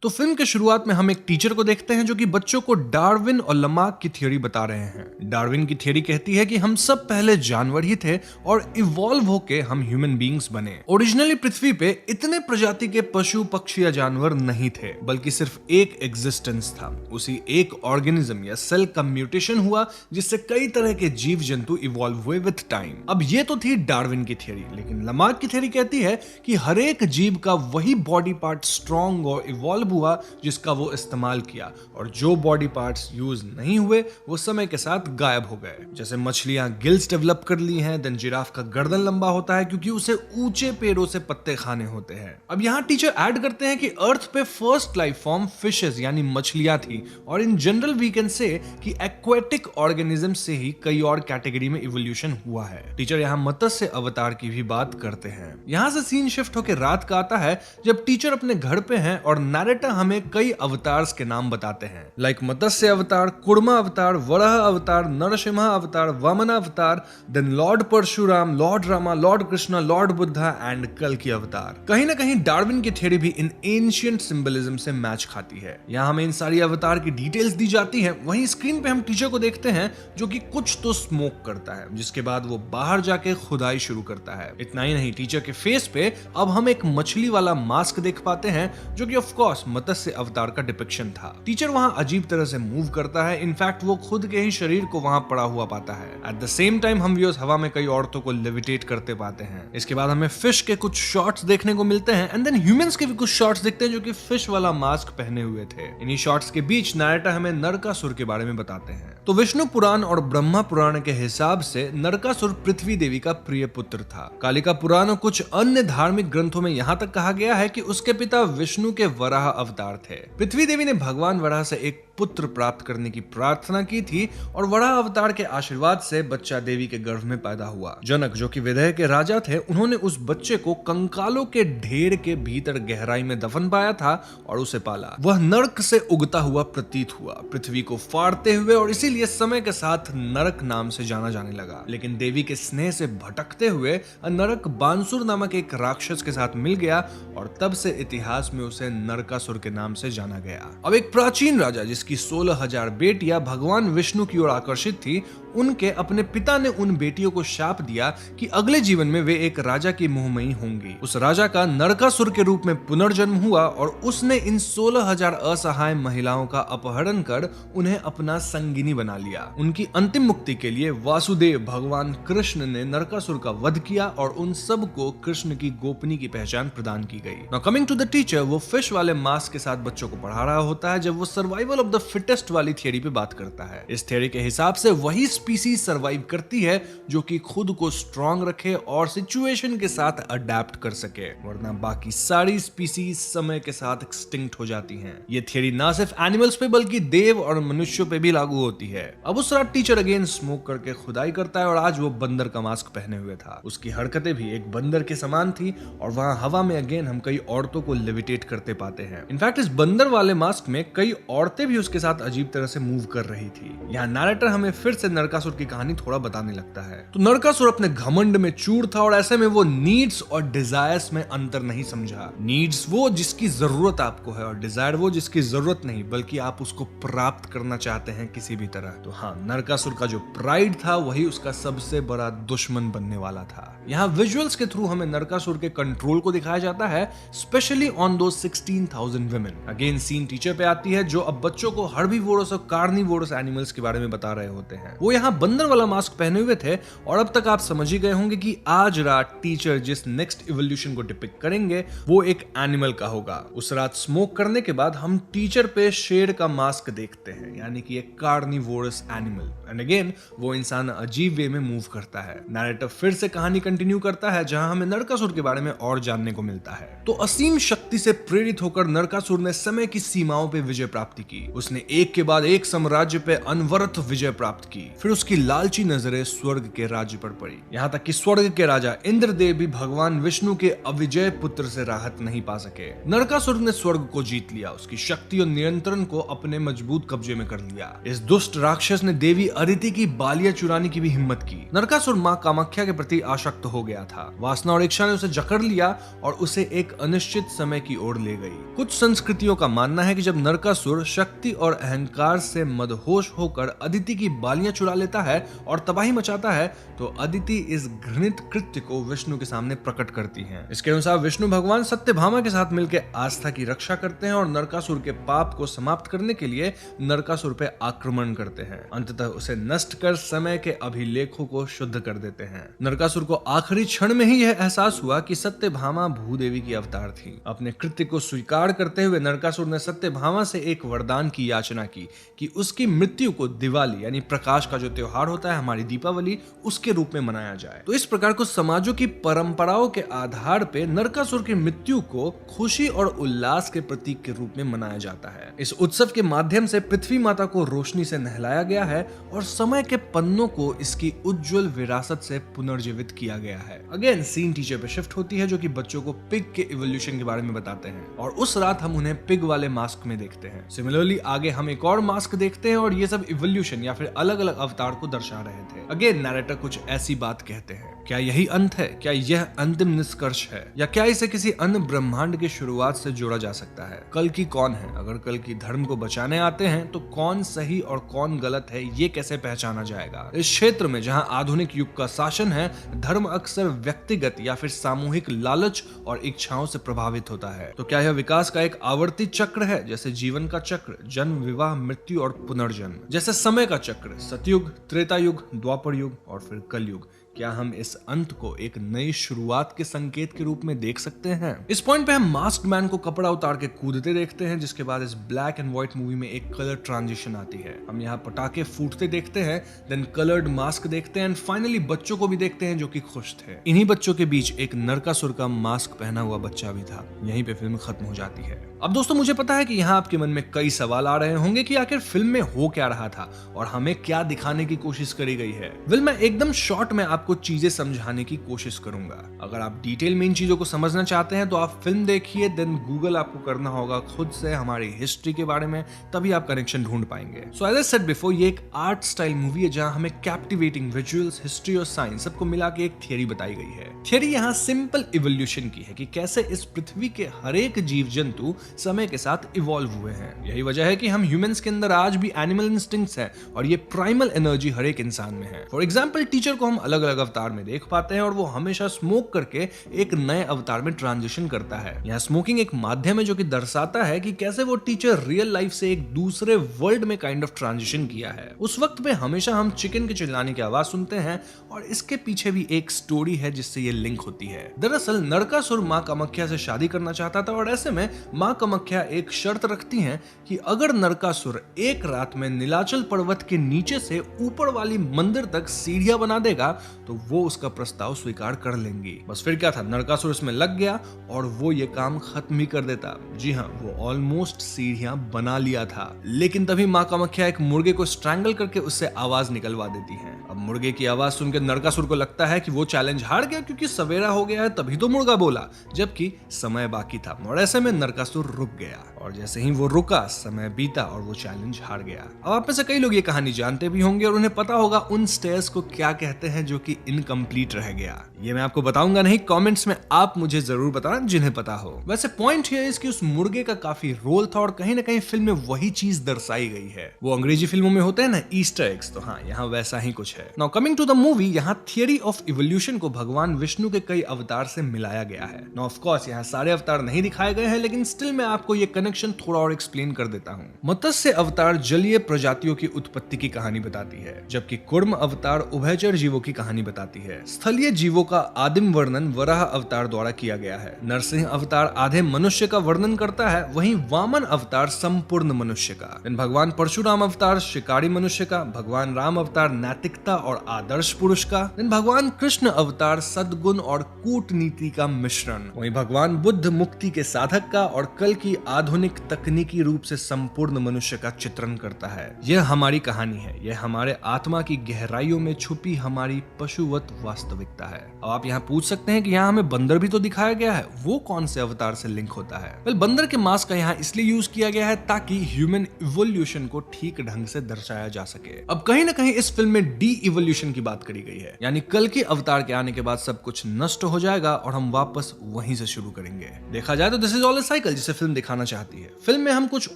तो फिल्म के शुरुआत में हम एक टीचर को देखते हैं जो कि बच्चों को डार्विन और लमार्क की थ्योरी बता रहे हैं। डार्विन की थ्योरी कहती है कि हम सब पहले जानवर ही थे और इवॉल्व होके हम ह्यूमन बीइंग्स बने। ओरिजिनली पृथ्वी पे इतने प्रजाति के पशु पक्षी या जानवर नहीं थे, बल्कि सिर्फ एक एग्जिस्टेंस था। उसी एक ऑर्गेनिज्म या सेल का म्यूटेशन हुआ जिससे कई तरह के जीव जंतु इवॉल्व हुए विद टाइम। अब ये तो थी डार्विन की थ्योरी, लेकिन लमार्क की थ्योरी कहती है कि हर एक जीव का वही बॉडी पार्ट स्ट्रॉन्ग और इवॉल्व हुआ जिसका वो इस्तेमाल किया, और जो बॉडी पार्ट्स यूज नहीं हुए वो समय के साथ गायब हो गए। जैसे मछलियां गिल्स डेवलप कर ली हैं, देन जिराफ का गर्दन लंबा होता है क्योंकि उसे ऊंचे पेड़ों से पत्ते खाने होते हैं। अब यहाँ टीचर ऐड करते हैं कि अर्थ पे फर्स्ट लाइफ फॉर्म फिशेस यानी मछलियां थी, और in general we can say कि एक्वेटिक ऑर्गेनिज्म से ही कई और कैटेगरी में इवोल्यूशन हुआ है। टीचर यहाँ मत्स्य अवतार की भी बात करते हैं। यहाँ से सीन शिफ्ट होकर रात का आता है जब टीचर अपने घर पे हैं और नैरेटर हमें कई अवतार्स के नाम बताते हैं, लाइक मत्स्य अवतार, कुर्मा अवतार, वराह अवतार, नरसिम्हा अवतार, वामना अवतार, then lord Parashuram, lord Rama, lord Krishna, lord Buddha and कल्कि अवतार। कहीं ना कहीं डार्विन की थ्योरी भी इन एंशिएंट सिंबलिज्म से मैच खाती है। यहाँ हमें इन सारी अवतार की डिटेल्स दी जाती है। वहीं स्क्रीन पे हम टीचर को देखते हैं जो कि कुछ तो स्मोक करता है, जिसके बाद वो बाहर जाके खुदाई शुरू करता है। इतना ही नहीं, टीचर के फेस पे अब हम एक मछली वाला मास्क देख पाते हैं जो कि ऑफ कोर्स मत्स्य अवतार का डिपिक्शन था। टीचर वहां अजीब तरह से मूव करता है, इनफैक्ट वो खुद के ही शरीर को वहां पड़ा हुआ पाता है। एट द सेम टाइम हम व्यूअर्स हवा में कई औरतों को लेविटेट करते पाते हैं। इसके बाद हमें फिश के कुछ शॉट्स देखने को मिलते हैं एंड देन ह्यूमंस के भी कुछ शॉट्स दिखते हैं जो कि फिश वाला मास्क पहने हुए थे। इन्हीं शॉट्स के बीच नैरेटर हमें नरकासुर के बारे में बताते हैं। तो विष्णु पुराण और ब्रह्मा पुराण के हिसाब से नरकासुर पृथ्वी देवी का प्रिय पुत्र था। कालिका पुराण और कुछ अन्य धार्मिक ग्रंथों में यहाँ तक कहा गया है कि उसके पिता विष्णु के वराह अवतार थे। पृथ्वी देवी ने भगवान वराह से एक पुत्र प्राप्त करने की प्रार्थना की थी और वराह अवतार के आशीर्वाद से बच्चा देवी के गर्भ में पैदा हुआ। जनक जो कि विदेह के राजा थे, उन्होंने उस बच्चे को कंकालों के ढेर के भीतर गहराई में दफन पाया था और उसे पाला। वह नरक से उगता हुआ प्रतीत हुआ, पृथ्वी को फाड़ते हुए, और इसीलिए समय के साथ नरक नाम से जाना जाने लगा। लेकिन देवी के स्नेह से भटकते हुए नरक बांसुर नामक एक राक्षस के साथ मिल गया और तब से इतिहास में उसे नरकासुर के नाम से जाना गया। अब एक प्राचीन राजा जिसकी 16,000 बेटियां भगवान विष्णु की ओर आकर्षित थी, उनके अपने पिता ने उन बेटियों को शाप दिया कि अगले जीवन में वे एक राजा की मुहमयी होंगी। उस राजा का नरकासुर के रूप में पुनर्जन्म हुआ और उसने इन 16,000 असहाय महिलाओं का अपहरण कर उन्हें अपना संगिनी बना लिया। उनकी अंतिम मुक्ति के लिए वासुदेव भगवान कृष्ण ने नरकासुर का वध किया और उन सब को कृष्ण की गोपनीय की पहचान प्रदान की गई। Now coming to the teacher, वो फिश वाले मास्क के साथ बच्चों को पढ़ा रहा होता है जब वो सर्वाइवल ऑफ द फिटेस्ट वाली थियरी पे बात करता है। इस थियरी के हिसाब से वही स्पीसीज सर्वाइव करती है जो कि खुद को स्ट्रांग रखे और सिचुएशन के साथ अडेप्ट कर सके, वरना बाकी सारी स्पीसीज समय के साथ एक्सटिंक्ट हो जाती हैं। ये थियरी ना सिर्फ एनिमल्स पे बल्कि देव और मनुष्यों पे भी लागू होती है। अब उस रात टीचर अगेन स्मोक करके खुदाई करता है और आज वो बंदर का मास्क पहने हुए था। उसकी हरकतें भी एक बंदर के समान थी और वहां हवा में अगेन हम कई औरतों को लेविटेट करते पाते हैं। इनफैक्ट इस बंदर वाले मास्क में कई औरतें भी उसके साथ अजीब तरह से मूव कर रही थी। यहाँ नैरेटर हमें फिर से नरकासुर की कहानी थोड़ा बताने लगता है। तो नरकासुर अपने घमंड में चूर था और ऐसे में वो नीड्स और डिजायर्स में अंतर नहीं समझा। नीड्स वो जिसकी जरूरत आपको है और डिजायर वो जिसकी जरूरत नहीं, बल्कि आप उसको प्राप्त करना चाहते हैं किसी भी तरह। तो हाँ, नरकासुर का जो प्राइड था वही उसका सबसे बड़ा दुश्मन बनने वाला था। यहाँ विजुअल्स के थ्रू हमें नरकासुर के कंट्रोल को दिखाया जाता है, स्पेशली ऑन दो 16,000 वुमेन। अगेन सीन टीचर पे आती है जो अब बच्चों को हर्बीवोरस और कार्निवोरस एनिमल्स के बारे में बता रहे होते हैं। वो यहाँ बंदर वाला मास्क पहने हुए थे और अब तक आप समझ ही गए होंगे कि आज रात टीचर जिस नेक्स्ट इवोल्यूशन को डिपिक्ट करेंगे वो एक एनिमल का होगा। उस रात स्मोक करने के बाद हम टीचर पे शेर का मास्क देखते हैं, यानी कि एक कार्निवोरस एनिमल। एंड अगेन वो इंसान अजीब वे में मूव करता है। नैरेटर फिर से कहानी कंटिन्यू करता है जहां हमें नरकासुर के बारे में और जानने को मिलता है। तो असीम शक्ति से प्रेरित होकर नरकासुर ने समय की सीमाओं पे विजय प्राप्ति की। उसने एक के बाद एक साम्राज्य पे अनवरत विजय प्राप्त की। फिर फिर उसकी लालची नजरें स्वर्ग के राज्य पर पड़ी। यहाँ तक कि स्वर्ग के राजा इंद्रदेव भी भगवान विष्णु के अविजय पुत्र से राहत नहीं पा सके। नरकासुर ने स्वर्ग को जीत लिया, उसकी शक्ति और नियंत्रण को अपने मजबूत कब्जे में कर लिया। इस दुष्ट राक्षस ने देवी अदिति की बालियां चुराने की भी हिम्मत की। नरकासुर मां कामाख्या के प्रति आसक्त हो गया था। वासना और इच्छा ने उसे जकड़ लिया और उसे एक अनिश्चित समय की ओर ले गई। कुछ संस्कृतियों का मानना है कि जब नरकासुर शक्ति और अहंकार से मदहोश होकर अदिति की बालियां चुरा लेता है और तबाही मचाता है, तो अदिति इस घृणित कृत्य को विष्णु के सामने प्रकट करती हैं। इसके अनुसार विष्णु भगवान सत्यभामा के साथ मिलकर आस्था की रक्षा करते हैं और नरकासुर के पाप को समाप्त करने के लिए नरकासुर पे आक्रमण करते हैं। अंततः उसे नष्ट कर समय के अभिलेखों को शुद्ध कर देते हैं। नरकासुर को आखिरी क्षण में ही यह एहसास हुआ कि सत्यभामा भूदेवी की अवतार थी। अपने कृत्य को स्वीकार करते हुए नरकासुर ने सत्यभामा से एक वरदान की याचना की कि उसकी मृत्यु को दिवाली यानी प्रकाश का जो त्योहार होता है हमारी दीपावली, उसके रूप में मनाया जाए। तो इस प्रकार कुछ समाजों की परंपराओं के आधार पे नरकासुर की मृत्यु को खुशी और उल्लास के प्रतीक के रूप में मनाया जाता है। इस उत्सव के माध्यम से पृथ्वी माता को रोशनी से नहलाया गया है और समय के पन्नों को इसकी उज्जवल विरासत से पुनर्जीवित किया गया है। अगेन सीन टीचर पे शिफ्ट होती है जो कि बच्चों को पिग के इवोल्यूशन के बारे में बताते हैं और उस रात हम उन्हें पिग वाले मास्क में देखते हैं। सिमिलरली आगे हम एक और मास्क देखते हैं और ये सब इवोल्यूशन या फिर अलग अलग अवतार को दर्शा रहे थे। अगेन नैरेटर कुछ ऐसी बात कहते हैं, क्या यही अंत है? क्या यह अंतिम निष्कर्ष है? या क्या इसे किसी अन्य ब्रह्मांड की शुरुआत से जोड़ा जा सकता है? कल की कौन है? अगर कल की धर्म को बचाने आते हैं तो कौन सही और कौन गलत है ये कैसे पहचाना जाएगा? इस क्षेत्र में जहां आधुनिक युग का शासन है, धर्म अक्सर व्यक्तिगत या फिर सामूहिक लालच और इच्छाओं से प्रभावित होता है। तो क्या यह विकास का एक आवर्ती चक्र है, जैसे जीवन का चक्र, जन्म, विवाह, मृत्यु और पुनर्जन्म? जैसे समय का चक्र, सतयुग, त्रेता युग, द्वापर युग और फिर कलयुग? क्या हम इस अंत को एक नई शुरुआत के संकेत के रूप में देख सकते हैं? इस पॉइंट पे हम मास्क्ड मैन को कपड़ा उतार के कूदते देखते हैं, जिसके बाद इस ब्लैक एंड व्हाइट मूवी में एक कलर ट्रांजिशन आती है। हम यहाँ पटाखे फूटते देखते हैं, देन कलर्ड मास्क देखते हैं एंड फाइनली बच्चों को भी देखते हैं जो कि खुश थे। इन्हीं बच्चों के बीच एक नरकासुर का मास्क पहना हुआ बच्चा भी था। यहीं पे फिल्म खत्म हो जाती है। अब दोस्तों मुझे पता है कि यहाँ आपके मन में कई सवाल आ रहे होंगे कि आखिर फिल्म में हो क्या रहा था और हमें क्या दिखाने की कोशिश करी गई है। वेल, मैं एकदम शॉर्ट में आपको चीजें समझाने की कोशिश करूंगा। अगर आप डिटेल में इन चीजों को समझना चाहते हैं तो आप फिल्म देखिए, देन गूगल आपको करना होगा खुद से हमारी हिस्ट्री के बारे में, तभी आप कनेक्शन ढूंढ पाएंगे। So as I said before, ये एक आर्ट स्टाइल मूवी है जहां हमें कैप्टिवेटिंग विजुअल्स, हिस्ट्री और साइंस सबको मिला के एक थियरी बताई गई है। थियरी यहाँ सिंपल इवोल्यूशन की है कि कैसे इस पृथ्वी के हर एक जीव जंतु समय के साथ इवॉल्व हुए हैं। यही वजह है कि हम ह्यूमंस के अंदर आज भी एनिमल इंस्टिंक्ट्स हैं और ये प्राइमल एनर्जी हर एक इंसान में है। फॉर एग्जांपल, टीचर को हम अलग अलग अवतार में देख पाते हैं और वो हमेशा स्मोक करके एक नए अवतार में ट्रांजिशन करता है। यहाँ स्मोकिंग एक माध्यम है जो कि दर्शाता है कि कैसे वो टीचर रियल लाइफ से एक दूसरे वर्ल्ड में काइंड ऑफ ट्रांजिशन किया है। उस वक्त पे हमेशा हम चिकन के चिल्लाने की आवाज सुनते हैं और इसके पीछे भी एक स्टोरी है जिससे ये लिंक होती है। दरअसल नरकासुर माँ कामाख्या से शादी करना चाहता था और ऐसे में माँ कामाख्या एक शर्त रखती हैं कि अगर नरकासुर एक रात में नीलाचल पर्वत के नीचे से ऊपर वाली मंदिर तक सीढ़ियां बना देगा तो वो उसका प्रस्ताव स्वीकार कर लेंगी। बस फिर क्या था, नरकासुर इसमें लग गया और वो ये काम खत्म ही कर देता। जी हाँ, वो ऑलमोस्ट सीढ़ियां बना लिया था, लेकिन तभी माँ कामाख्या एक मुर्गे को स्ट्रैंगल करके उससे आवाज निकलवा देती है। अब मुर्गे की आवाज सुनकर नरकासुर को लगता है कि वो चैलेंज हार गया क्योंकि सवेरा हो गया है, तभी तो मुर्गा बोला, जबकि समय बाकी था। और ऐसे में नरकासुर रुक गया और जैसे ही वो रुका, समय बीता और वो चैलेंज हार गया। अब आप में से कई लोग ये कहानी जानते भी होंगे और उन्हें पता होगा उन स्टेयर्स को क्या कहते हैं जो कि इनकम्प्लीट रह गया। ये मैं आपको बताऊंगा नहीं, कमेंट्स में आप मुझे जरूर बताना जिन्हें पता हो। वैसे पॉइंट है इसकी उस मुर्गे का काफी रोल था और कहीं ना कहीं फिल्म में वही चीज दर्शाई गई है। वो अंग्रेजी फिल्मों में होते हैं ना ईस्टर एग्स, तो हाँ, यहाँ वैसा ही कुछ है। Now coming to the movie, यहाँ थियरी ऑफ इवोल्यूशन को भगवान विष्णु के कई अवतार से मिलाया गया है। नाउ ऑफ कोर्स यहाँ सारे अवतार नहीं दिखाए गए हैं, लेकिन स्टिल मैं आपको ये कनेक्शन थोड़ा और एक्सप्लेन कर देता हूँ। मत्स्य अवतार जलीय प्रजातियों की उत्पत्ति की कहानी बताती है, जबकि कूर्म अवतार उभयचर जीवों की कहानी बताती है। स्थलीय जीवों का आदिम वर्णन वराह अवतार द्वारा किया गया है। नरसिंह अवतार आधे मनुष्य का वर्णन करता है, वहीं वामन अवतार संपूर्ण मनुष्य का। भगवान परशुराम अवतार शिकारी मनुष्य का, भगवान राम अवतार नैतिकता और आदर्श पुरुष का, भगवान कृष्ण अवतार सद्गुण और कूटनीति का मिश्रण, वहीं भगवान बुद्ध मुक्ति के साधक का और कल की आधुनिक आधुनिक तकनीकी रूप से संपूर्ण मनुष्य का चित्रण करता है। यह हमारी कहानी है, यह हमारे आत्मा की गहराइयों में छुपी हमारी पशुवत वास्तविकता है। अब आप यहाँ पूछ सकते हैं कि यहाँ हमें बंदर भी तो दिखाया गया है, वो कौन से अवतार से लिंक होता है? वेल, बंदर के मांस का यहाँ इसलिए यूज किया गया है ताकि ह्यूमन इवोल्यूशन को ठीक ढंग से दर्शाया जा सके। अब कहीं ना कहीं इस फिल्म में डी इवोल्यूशन की बात करी गई है, यानी कल के अवतार के आने के बाद सब कुछ नष्ट हो जाएगा और हम वापस वहीं से शुरू करेंगे। देखा जाए तो this is all a cycle जिसे फिल्म दिखाना चाहती है। फिल्म में हम कुछ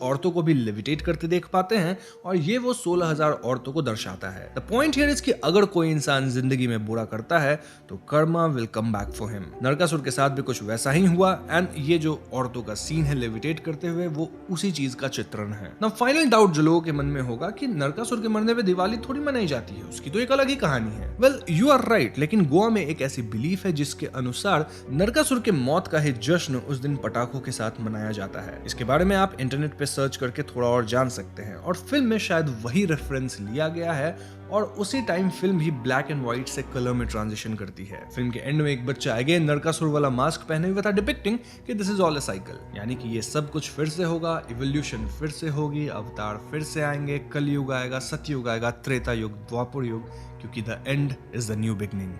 औरतों को भी लेविटेट करते देख पाते हैं और ये वो 16,000 औरतों को दर्शाता है। द पॉइंट हियर इज कि अगर कोई इंसान जिंदगी में बुरा करता है तो karma will come back for him. Narakasura के साथ भी कुछ वैसा ही हुआ एंड ये जो औरतों का सीन है लेविटेट करते हुए वो उसी चीज का चित्रण है। ना फाइनल डाउट जो लोगों के मन में होगा कि नरकासुर के मरने पे दिवाली थोड़ी मनाई जाती है, उसकी तो एक अलग ही कहानी है। वेल, यू आर राइट, लेकिन गोवा में एक ऐसी बिलीफ है जिसके अनुसार नरकासुर के मौत का ही जश्न उस दिन पटाखों के साथ मनाया जाता है। इसके बारे में आप इंटरनेट पे सर्च करके थोड़ा और जान सकते हैं और फिल्म में शायद वही रेफरेंस लिया गया है और उसी टाइम फिल्म भी ब्लैक एंड व्हाइट से कलर में ट्रांजिशन करती है। फिल्म के एंड में एक बच्चा अगेन नरकासुर वाला मास्क पहने हुए था, डिपिक्टिंग कि this is all a cycle, यानी कि ये सब कुछ फिर से होगा, इवोल्यूशन फिर से होगी, अवतार फिर से आएंगे, कलयुग आएगा, सतयुग आएगा, त्रेता युग, द्वापर युग, क्योंकि the end is the new beginning.